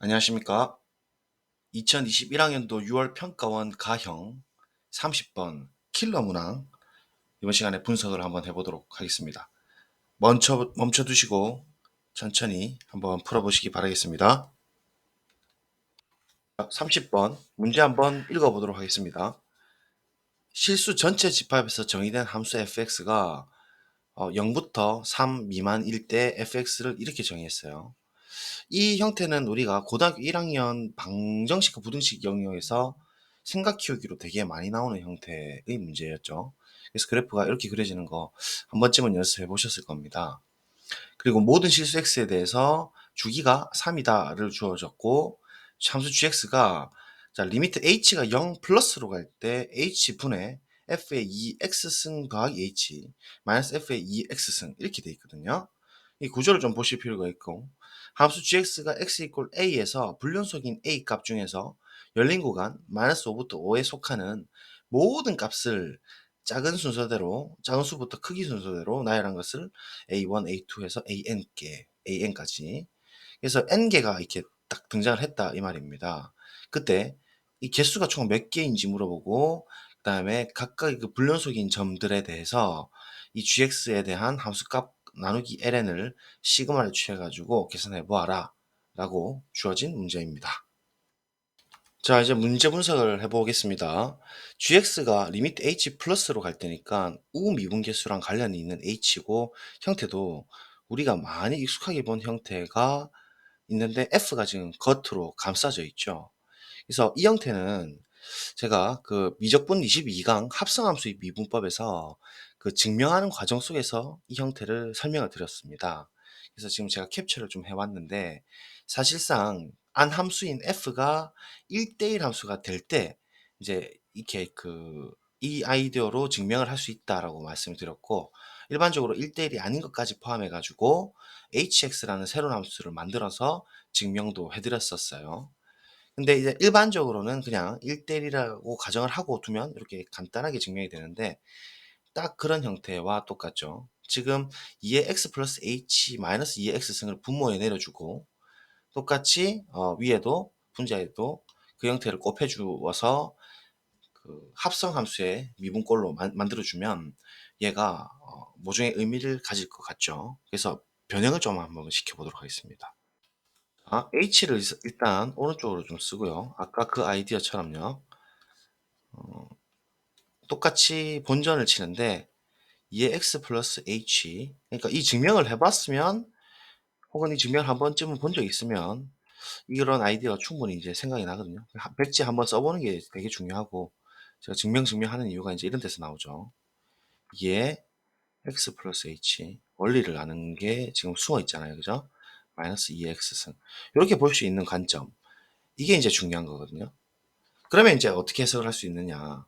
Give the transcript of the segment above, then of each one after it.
안녕하십니까. 2021학년도 6월 평가원 가형 30번 킬러 문항 이번 시간에 분석을 한번 해보도록 하겠습니다. 멈춰두시고 천천히 한번 풀어보시기 바라겠습니다. 30번 문제 한번 읽어보도록 하겠습니다. 실수 전체 집합에서 정의된 함수 fx가 0부터 3 미만일 때 fx를 이렇게 정의했어요. 이 형태는 우리가 고등학교 1학년 방정식과 부등식 영역에서 생각 키우기로 되게 많이 나오는 형태의 문제였죠. 그래서 그래프가 이렇게 그려지는 거 한 번쯤은 연습해 보셨을 겁니다. 그리고 모든 실수 x에 대해서 주기가 3이다를 주어졌고 함수 gx가 자, 리미트 h가 0 플러스로 갈 때 h분의 f의 2x승 더하기 h 마이너스 f의 2x승 이렇게 돼 있거든요. 이 구조를 좀 보실 필요가 있고 함수 gx가 x 이퀄 a에서 불연속인 a 값 중에서 열린 구간 마이너스 5부터 5에 속하는 모든 값을 작은 순서대로 작은 수부터 크기 순서대로 나열한 것을 A1, A2 해서 AN까지 그래서 N개가 이렇게 딱 등장을 했다 이 말입니다. 그때 이 개수가 총 몇 개인지 물어보고 그 다음에 각각의 그 불연속인 점들에 대해서 이 gx에 대한 함수값 나누기 ln을 시그마를 취해가지고 계산해 보아라 라고 주어진 문제입니다. 자, 이제 문제 분석을 해보겠습니다. gx가 리미트 h 플러스로 갈 때니까 우미분계수랑 관련이 있는 h고 형태도 우리가 많이 익숙하게 본 형태가 있는데 f가 지금 겉으로 감싸져 있죠. 그래서 이 형태는 제가 그 미적분 22강 합성함수의 미분법에서 그 증명하는 과정 속에서 이 형태를 설명을 드렸습니다. 그래서 지금 제가 캡처를 좀 해왔는데 사실상 안 함수인 f가 1대1 함수가 될 때 이제 이렇게 이 아이디어로 증명을 할 수 있다라고 말씀을 드렸고 일반적으로 1대1이 아닌 것까지 포함해 가지고 hx라는 새로운 함수를 만들어서 증명도 해드렸었어요. 근데 이제 일반적으로는 그냥 1대1이라고 가정을 하고 두면 이렇게 간단하게 증명이 되는데 딱 그런 형태와 똑같죠. 지금 2의 x 플러스 h 마이너스 2의 x승을 분모에 내려주고 똑같이 위에도 분자에도 그 형태를 곱해 주어서 그 합성함수의 미분꼴로 만들어주면 얘가 모종의 의미를 가질 것 같죠. 그래서 변형을 좀 한번 시켜보도록 하겠습니다. h를 일단 오른쪽으로 좀 쓰고요. 아까 그 아이디어처럼요. 똑같이 본전을 치는데 2의 x 플러스 h 그러니까 이 증명을 해봤으면 혹은 이 증명을 한 번쯤은 본 적이 있으면 이런 아이디어가 충분히 이제 생각이 나거든요. 백지 한번 써보는 게 되게 중요하고 제가 증명하는 이유가 이제 이런 데서 나오죠. 2의 x 플러스 h 원리를 아는 게 지금 숨어 있잖아요. 그죠? 마이너스 2의 x승 이렇게 볼 수 있는 관점 이게 이제 중요한 거거든요. 그러면 이제 어떻게 해석을 할 수 있느냐.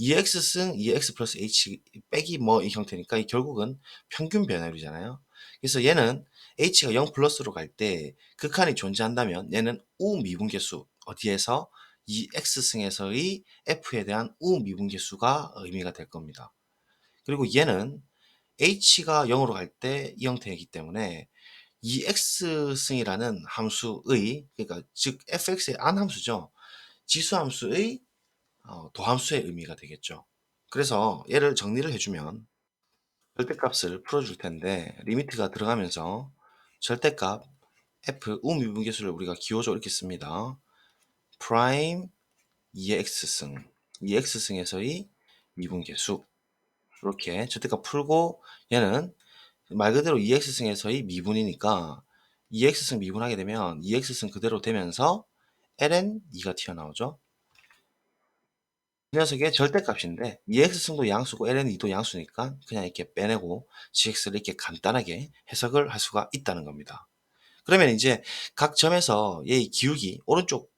2x승 2x 플러스 h 빼기 뭐 이 형태니까 결국은 평균 변화율이잖아요. 그래서 얘는 h가 0 플러스로 갈 때 극한이 존재한다면 얘는 우미분계수 어디에서 2x승에서의 f에 대한 우미분계수가 의미가 될 겁니다. 그리고 얘는 h가 0으로 갈 때 이 형태이기 때문에 2x승이라는 함수의 그러니까 즉 fx의 안함수죠. 지수함수의 도함수의 의미가 되겠죠. 그래서 얘를 정리를 해주면 절대값을 풀어줄 텐데 리미트가 들어가면서 절대값 f 우미분계수를 우리가 기호적으로 이렇게 씁니다. 프라임 2의 x승 2x승에서의 미분계수 이렇게 절대값 풀고 얘는 말 그대로 2x승에서의 미분이니까 2x승 미분하게 되면 2x승 그대로 되면서 ln 2가 튀어나오죠. 이 녀석의 절대값인데 EX승도 양수고 LN2도 양수니까 그냥 이렇게 빼내고 GX를 이렇게 간단하게 해석을 할 수가 있다는 겁니다. 그러면 이제 각 점에서 얘의 기울기 오른쪽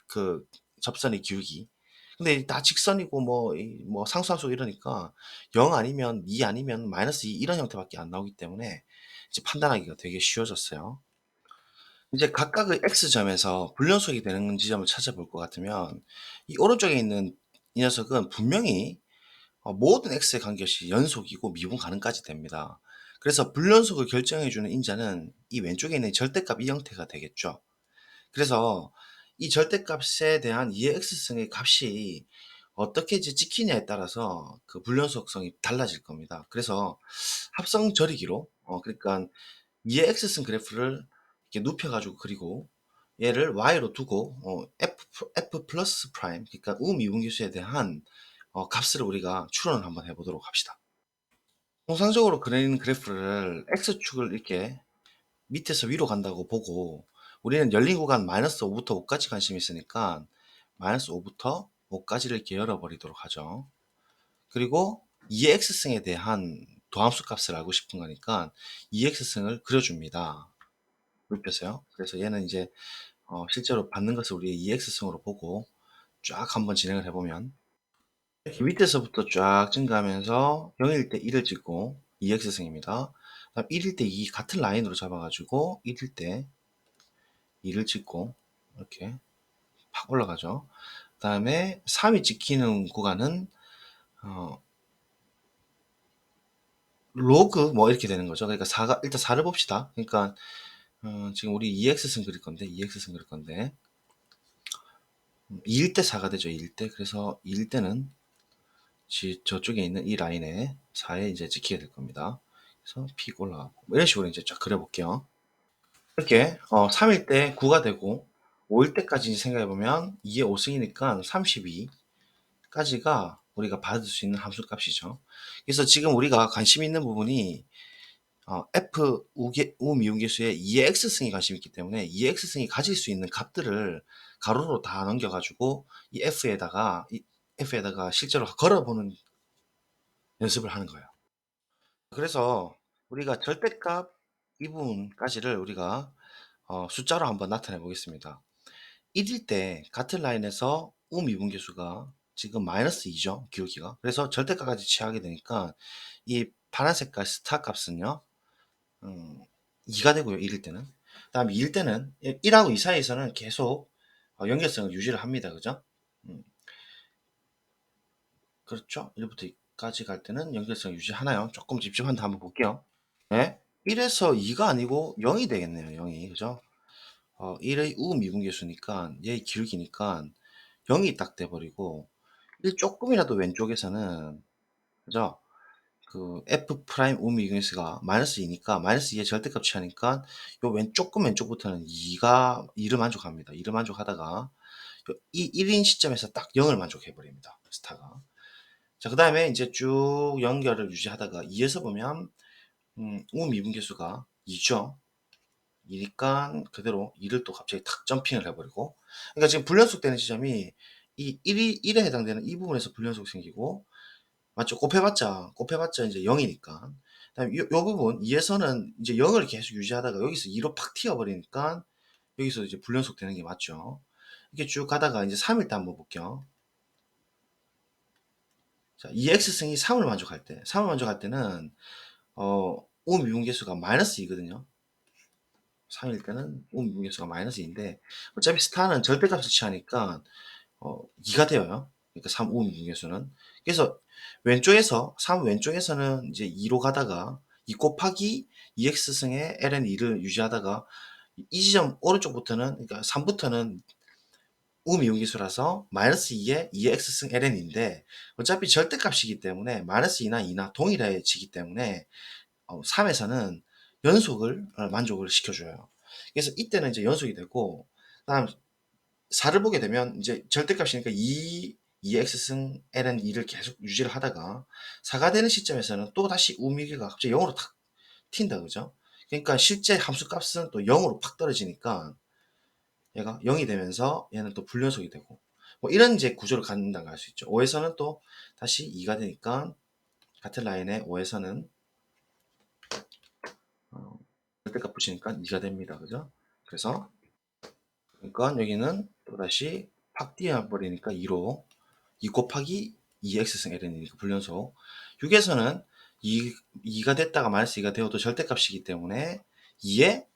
그 접선의 기울기 근데 다 직선이고 뭐 상수함수 이러니까 0 아니면 2 아니면 마이너스 2 이런 형태밖에 안 나오기 때문에 이제 판단하기가 되게 쉬워졌어요. 이제 각각의 x점에서 불연속이 되는 지점을 찾아볼 것 같으면 이 오른쪽에 있는 이 녀석은 분명히 모든 x의 관계없이 연속이고 미분 가능까지 됩니다. 그래서 불연속을 결정해주는 인자는 이 왼쪽에 있는 절대값 이 형태가 되겠죠. 그래서 이 절대값에 대한 이해 X승의 값이 어떻게 이제 찍히냐에 따라서 그 불연속성이 달라질 겁니다. 그래서 합성 절이기로 그러니까 이해 X승 그래프를 이렇게 눕혀 가지고 그리고 얘를 Y로 두고 F 플러스 프라임 그러니까 우미분계수에 대한 값을 우리가 추론을 한번 해 보도록 합시다. 통상적으로 그리는 그래프를 X축을 이렇게 밑에서 위로 간다고 보고 우리는 열린 구간 -5부터 5까지 관심이 있으니까 -5부터 5까지를 이렇게 열어버리도록 하죠. 그리고 2x승에 대한 도함수 값을 알고 싶은 거니까 2x승을 그려줍니다. 눕혀서요. 그래서 얘는 이제 실제로 받는 것을 우리 2x승으로 보고 쫙 한번 진행을 해보면 이렇게 밑에서부터 쫙 증가하면서 0일 때 1을 찍고 2x승입니다. 그다음 1일 때 2 같은 라인으로 잡아가지고 1일 때 2를 찍고 이렇게 팍 올라가죠. 그 다음에 3이 찍히는 구간은 로그 뭐 이렇게 되는 거죠. 그러니까 4가 일단 4를 봅시다. 그러니까 지금 우리 2x승 그릴 건데 2x승 그릴 건데 2일 때 4가 되죠. 2일 때. 그래서 2일 때는 저쪽에 있는 이 라인에 4에 이제 찍히게 될 겁니다. 그래서 픽 올라가고 뭐 이런 식으로 이제 쫙 그려볼게요. 이렇게 3일 때 9가 되고 5일 때까지 생각해 보면 2의 5승이니까 32까지가 우리가 받을 수 있는 함수 값이죠. 그래서 지금 우리가 관심 있는 부분이 F 우미분계수의 2의 X승이 관심 있기 때문에 2의 X승이 가질 수 있는 값들을 가로로 다 넘겨가지고 이 F에다가 실제로 걸어보는 연습을 하는 거예요. 그래서 우리가 절대값 이 부분까지를 우리가 숫자로 한번 나타내 보겠습니다. 1일 때 같은 라인에서 우미분계수가 지금 -2죠. 기울기가. 그래서 절대값까지 취하게 되니까 이 파란 색깔 스타 값은요. 2가 되고요. 1일 때는. 그 다음에 2일 때는 1하고 2 사이에서는 계속 연결성을 유지를 합니다. 그죠? 그렇죠? 1부터 2까지 갈 때는 연결성 유지하나요? 조금 집중한다 한번 볼게요. 네? 1에서 2가 아니고 0이 되겠네요. 0이. 그죠? 1의 우미분계수니까 얘의 기울기니까 0이 딱 돼버리고 1 조금이라도 왼쪽에서는 그죠? 그 F 프라임 우미분계수가 -2니까 -2의 절대값 취하니까 요 조금 왼쪽부터는 2를 만족합니다. 2를 만족하다가 이 1인 시점에서 딱 0을 만족해 버립니다. 스타가. 자, 그 다음에 이제 쭉 연결을 유지하다가 2에서 보면 우미분계수가 2죠. 2니까 그대로 2를 또 갑자기 탁 점핑을 해버리고 그러니까 지금 불연속 되는 지점이 이 1에 해당되는 이 부분에서 불연속 생기고 맞죠? 곱해봤자 이제 0이니까. 그다음에 요 부분 2에서는 이제 0을 계속 유지하다가 여기서 2로 팍 튀어버리니까 여기서 이제 불연속 되는 게 맞죠. 이렇게 쭉 가다가 이제 3일 때 한번 볼게요. 자, 2x승이 3을 만족할 때는 우미분계수가 -2거든요. 3일 때는 우미분계수가 -2인데 어차피 스타는 절대값을 취하니까 2가 되어요. 그러니까 3 우미분계수는. 그래서 왼쪽에서 3 왼쪽에서는 이제 2로 가다가 2 곱하기 2x승의 ln 2를 유지하다가 이 지점 오른쪽부터는 그러니까 3부터는 우미분계수라서 -2의 2의 x승 ln인데 어차피 절대값이기 때문에 -2나 2나 동일해지기 때문에 3에서는 연속을 만족을 시켜줘요. 그래서 이때는 이제 연속이 되고 다음 4를 보게 되면 이제 절대값이니까 2x승 ln 2를 계속 유지를 하다가 4가 되는 시점에서는 또 다시 우미계가 갑자기 0으로 탁 튄다 그죠? 그러니까 실제 함수 값은 또 0으로 팍 떨어지니까 얘가 0이 되면서 얘는 또 불연속이 되고 뭐 이런 이제 구조를 갖는다고 할 수 있죠. 5에서는 또 다시 2가 되니까 같은 라인에 5에서는 절대값 붙이니까 2가 됩니다. 그죠? 그래서 그러니까 여기는 또다시 팍 뛰어버리니까 2로 2 곱하기 2x승 ln이니까 불연속 6에서는 2가 됐다가 -2가 되어도 절대값이기 때문에 2에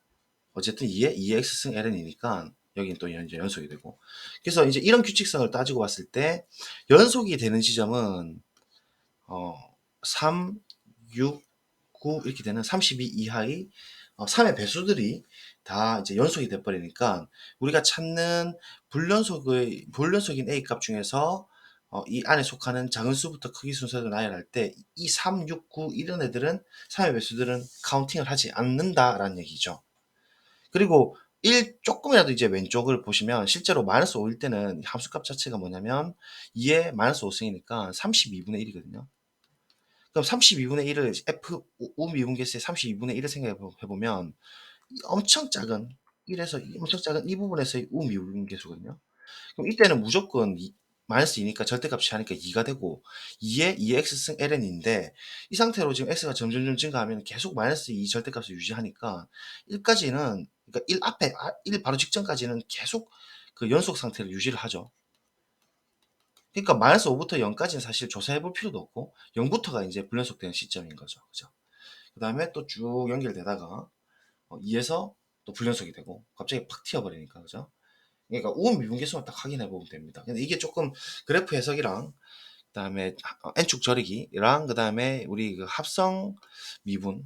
어쨌든 2에 2x승 ln이니까 여기는 또 이제 연속이 되고 그래서 이제 이런 규칙성을 따지고 봤을 때 연속이 되는 지점은 3, 6, 9 이렇게 되는 32 이하의 3의 배수들이 다 이제 연속이 돼 버리니까 우리가 찾는 불연속인 A 값 중에서 이 안에 속하는 작은 수부터 크기 순서를 나열할 때 이 3, 6, 9 이런 애들은 3의 배수들은 카운팅을 하지 않는다라는 얘기죠. 그리고 1 쪼끔이라도 이제 왼쪽을 보시면 실제로 -5일 때는 함수값 자체가 뭐냐면 2의 -5승이니까 32분의 1 이거든요. 그럼 32분의 1을 F 우미분계수의 32분의 1을 생각해 보면 엄청 작은 1에서 엄청 작은 이 부분에서의 우미분계수거든요. 그럼 이때는 무조건 -2니까 절대값이 하니까 2가 되고 2에 2의 x승 ln인데 이 상태로 지금 x가 점점점 증가하면 계속 -2 절대값을 유지하니까 1까지는 그러니까 1 앞에 1 바로 직전까지는 계속 그 연속 상태를 유지를 하죠. 그러니까 -5부터 0까지는 사실 조사해 볼 필요도 없고 0부터가 이제 불연속되는 시점인 거죠. 그죠? 그다음에 또 쭉 연결되다가 2에서 또 불연속이 되고 갑자기 팍 튀어버리니까 그죠? 그러니까 우음 미분계수만 딱 확인해 보면 됩니다. 근데 이게 조금 그래프 해석이랑 그다음에 n축 절이기랑 그다음에 우리 그 합성 미분,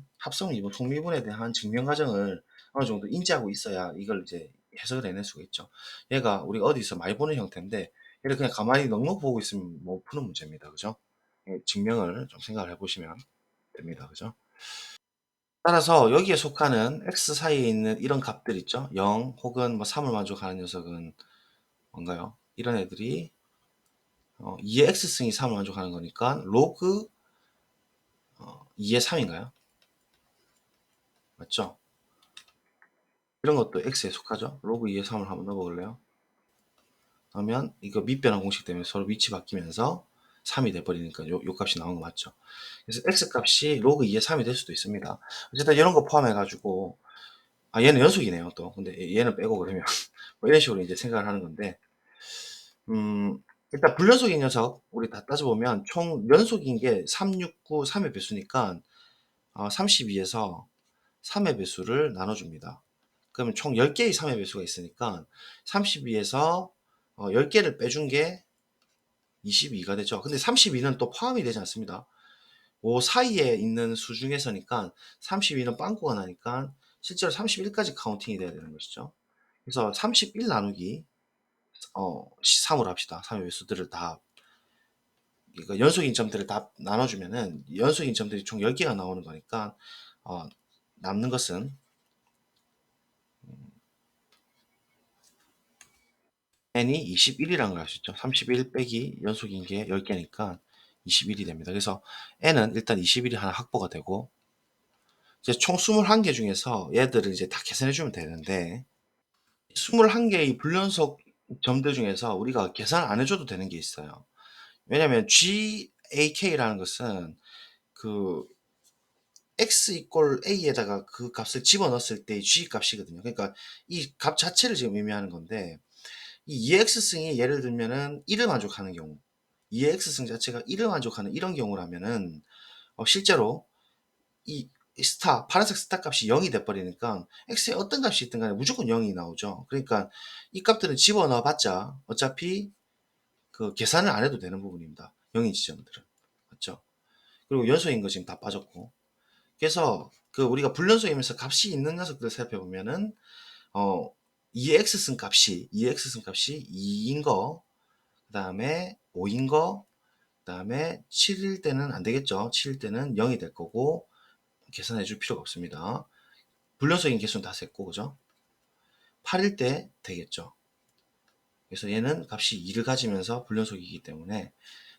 통미분에 대한 증명 과정을 어느 정도 인지하고 있어야 이걸 이제 해석을 해낼 수가 있죠. 얘가 우리가 어디서 많이 보는 형태인데 얘를 그냥 가만히 넉넉 보고 있으면 못 푸는 문제입니다. 그죠? 예, 증명을 좀 생각을 해보시면 됩니다. 그죠? 따라서 여기에 속하는 x 사이에 있는 이런 값들 있죠? 0 혹은 뭐 3을 만족하는 녀석은 뭔가요? 이런 애들이 2의 x승이 3을 만족하는 거니까 로그 2의 3인가요? 맞죠? 이런 것도 x에 속하죠? 로그 2의 3을 한번 넣어볼래요? 하면 이거 밑변환 공식 때문에 서로 위치 바뀌면서 3이 돼버리니까 요 값이 나온 거 맞죠? 그래서 x 값이 로그 2의 3이 될 수도 있습니다. 어쨌든 이런 거 포함해가지고 얘는 연속이네요 또. 근데 얘는 빼고 그러면 뭐 이런 식으로 이제 생각을 하는 건데 일단 불연속인 녀석 우리 다 따져보면 총 연속인 게 3, 6, 9, 3의 배수니까 32에서 3의 배수를 나눠줍니다. 그러면 총 10개의 3의 배수가 있으니까 32에서 10개를 빼준 게 22가 되죠. 근데 32는 또 포함이 되지 않습니다. 그 사이에 있는 수 중에서니까 32는 빵꾸가 나니까 실제로 31까지 카운팅이 돼야 되는 것이죠. 그래서 31 나누기 3으로 합시다. 3의 배수들을 다 그러니까 연속 인점들을 다 나눠주면은 연속 인점들이 총 10개가 나오는 거니까 남는 것은 n이 21이라는 걸 알 수 있죠. 31 빼기 연속인 게 10개니까 21이 됩니다. 그래서 n은 일단 21이 하나 확보가 되고 이제 총 21개 중에서 얘들을 이제 다 계산해 주면 되는데 21개의 불연속 점들 중에서 우리가 계산 안 해줘도 되는 게 있어요. 왜냐면 GAK라는 것은 그 x 이꼴 a에다가 그 값을 집어넣었을 때의 g 값이거든요. 그러니까 이 값 자체를 지금 의미하는 건데 이 2x승이 예를 들면은 1을 만족하는 경우 2의 x승 자체가 1을 만족하는 이런 경우라면은 실제로 이 스타 파란색 스타 값이 0이 돼 버리니까 x에 어떤 값이 있든 간에 무조건 0이 나오죠. 그러니까 이 값들은 집어넣어 봤자 어차피 그 계산을 안 해도 되는 부분입니다. 0인 지점들은. 맞죠? 그리고 연소인 거 지금 다 빠졌고 그래서 그 우리가 불연속이면서 값이 있는 녀석들을 살펴보면은 어 2의 x승 값이 2인 거, 그다음에 5인 거, 그다음에 7일 때는 안 되겠죠. 7일 때는 0이 될 거고 계산해 줄 필요가 없습니다. 불연속인 개수는 다 셌고 그죠? 8일 때 되겠죠. 그래서 얘는 값이 2를 가지면서 불연속이기 때문에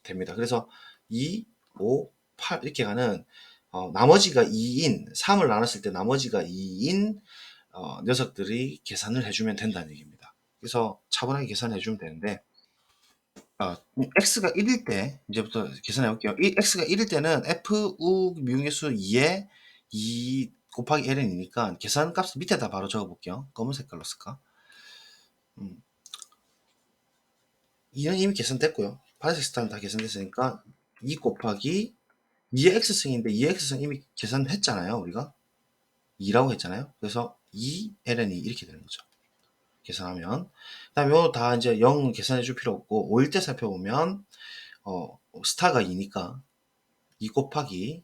됩니다. 그래서 2, 5, 8 이렇게 가는 나머지가 2인 3을 나눴을 때 나머지가 2인 녀석들이 계산을 해주면 된다는 얘기입니다. 그래서 차분하게 계산해 주면 되는데 x가 1일 때 이제부터 계산해 볼게요. x가 1일 때는 f 우 미분계수 2에 2 곱하기 ln이니까 계산값을 밑에다 바로 적어 볼게요. 검은 색깔로 쓸까? 2는 이미 계산됐고요. 파란색 스타는 다 계산됐으니까 2 곱하기 2의 x승인데 2의 x승 이미 계산했잖아요. 우리가 2라고 했잖아요. 그래서 2ln이 이렇게 되는 거죠. 계산하면 그다음에 이거 다 이제 0 계산해 줄 필요 없고 5일 때 살펴보면 스타가 2니까 2 곱하기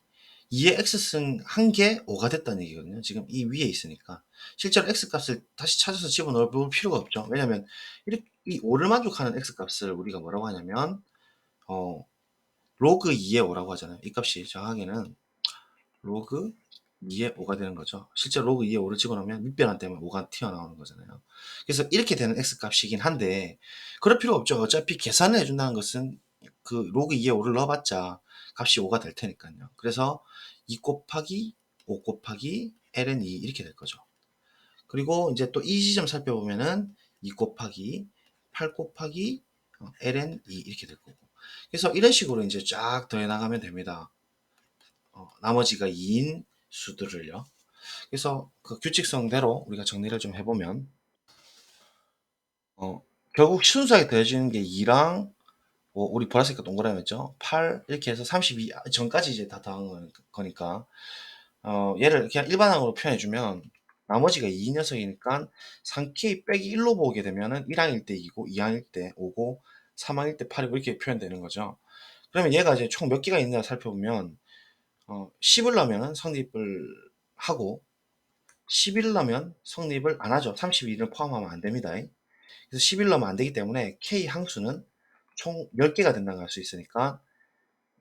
2의 x승 1개 5가 됐다는 얘기거든요. 지금 이 위에 있으니까. 실제로 x값을 다시 찾아서 집어넣을 필요가 없죠. 왜냐면 이 5를 만족하는 x값을 우리가 뭐라고 하냐면 로그 2의 5라고 하잖아요. 이 값이 정확하게는 로그 2의 5가 되는 거죠. 실제 로그 2의 5를 집어넣으면 밑변환 때문에 5가 튀어나오는 거잖아요. 그래서 이렇게 되는 x값이긴 한데 그럴 필요 없죠. 어차피 계산을 해준다는 것은 그 로그 2의 5를 넣어봤자 값이 5가 될 테니까요. 그래서 2 곱하기 5 곱하기 ln 2 이렇게 될 거죠. 그리고 이제 또 이 지점 살펴보면은 2 곱하기 8 곱하기 ln 2 이렇게 될 거고. 그래서 이런 식으로 이제 쫙 더해 나가면 됩니다. 나머지가 2인 수들을요. 그래서 그 규칙성대로 우리가 정리를 좀 해보면 결국 순수하게 더해지는 게 2랑 우리 보라색깔 동그라미였죠. 8 이렇게 해서 32 전까지 이제 다 더한 거니까 얘를 그냥 일반항으로 표현해주면 나머지가 2 녀석이니까 3k 빼기 1로 보게 되면은 1항일 때 2고 2항일 때 5고 3항일 때 8이고 이렇게 표현되는 거죠. 그러면 얘가 이제 총 몇 개가 있나 살펴보면 10을 넣으면 성립을 하고 11을 넣으면 성립을 안 하죠. 32를 포함하면 안 됩니다. 그래서 11을 넣으면 안 되기 때문에 K 항수는 총 10개가 된다고 할 수 있으니까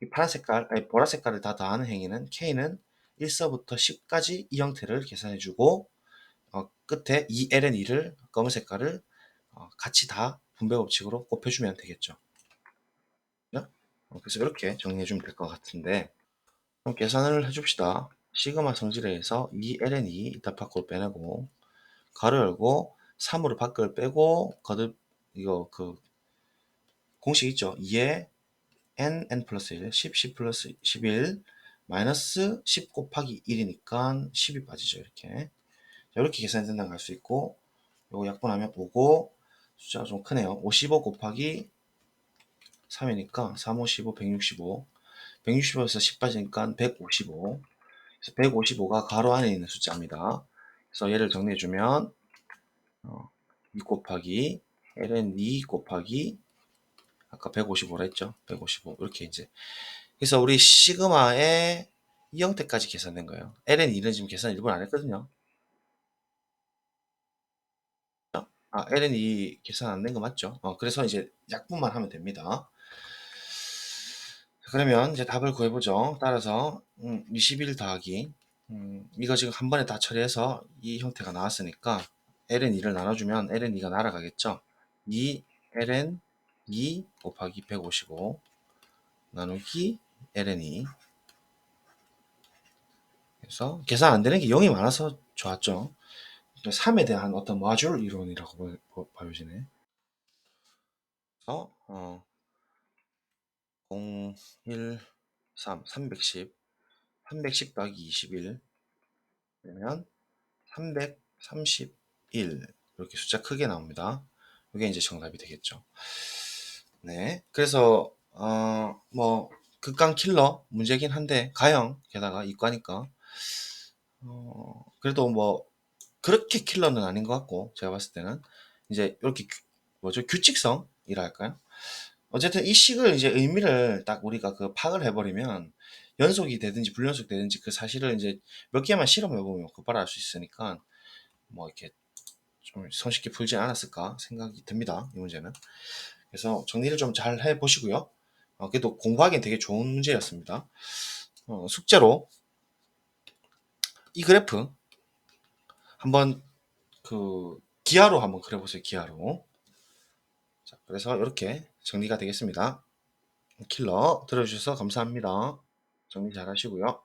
이 파란 색깔, 아니 보라 색깔을 다 더하는 행위는 K는 1서부터 10까지 이 형태를 계산해주고 끝에 2ln2를 검은 색깔을 같이 다 분배 법칙으로 곱해주면 되겠죠. 그래서 이렇게 정리해주면 될 것 같은데 그럼 계산을 해줍시다. 시그마 성질에서 2ln2 이따 밖으로 빼내고 가로 열고 3으로 밖을 빼고 거듭 이거 그 공식 있죠. 2에 n 플러스 1 10 플러스 11 마이너스 10 곱하기 1이니까 10이 빠지죠. 이렇게 이렇게 계산이 된다고 할 수 있고 요거 약분하면 5고 숫자가 좀 크네요. 55 곱하기 3이니까 3, 5, 15, 165 165에서 10 빠지니까 155 그래서 155가 가로 안에 있는 숫자입니다. 그래서 얘를 정리해주면 2 곱하기 ln 2 곱하기 아까 155라 했죠. 155 이렇게 이제 그래서 우리 시그마의 이 형태까지 계산된 거예요. ln 2는 지금 계산 일부러 안 했거든요. ln 2 계산 안 된 거 맞죠? 그래서 이제 약분만 하면 됩니다. 그러면 이제 답을 구해보죠. 따라서 21 더하기 이거 지금 한 번에 다 처리해서 이 형태가 나왔으니까 ln 2를 나눠주면 ln 2가 날아가겠죠. 2 ln 2 곱하기 155 나누기 ln 2 그래서 계산 안 되는 게 0이 많아서 좋았죠. 3에 대한 어떤 마줄 이론이라고 보여지네. 그래서 0, 1, 3, 310 310 더하기 21 그러면 331 이렇게 숫자 크게 나옵니다. 이게 이제 정답이 되겠죠. 네, 그래서 뭐 극강 킬러 문제긴 한데 가형 게다가 이과니까 그래도 뭐 그렇게 킬러는 아닌 것 같고 제가 봤을 때는 이제 이렇게 뭐죠 규칙성이라 할까요? 어쨌든 이 식을 이제 의미를 딱 우리가 그 파악을 해버리면 연속이 되든지 불연속 되든지 그 사실을 이제 몇 개만 실험해보면 곧바로 알 수 있으니까 뭐 이렇게 좀 손쉽게 풀지 않았을까 생각이 듭니다. 이 문제는. 그래서 정리를 좀 잘 해보시고요. 그래도 공부하기엔 되게 좋은 문제였습니다. 숙제로 이 그래프 한번 그 기하로 한번 그려보세요. 기하로. 자, 그래서 이렇게 정리가 되겠습니다. 킬러 들어주셔서 감사합니다. 정리 잘 하시고요.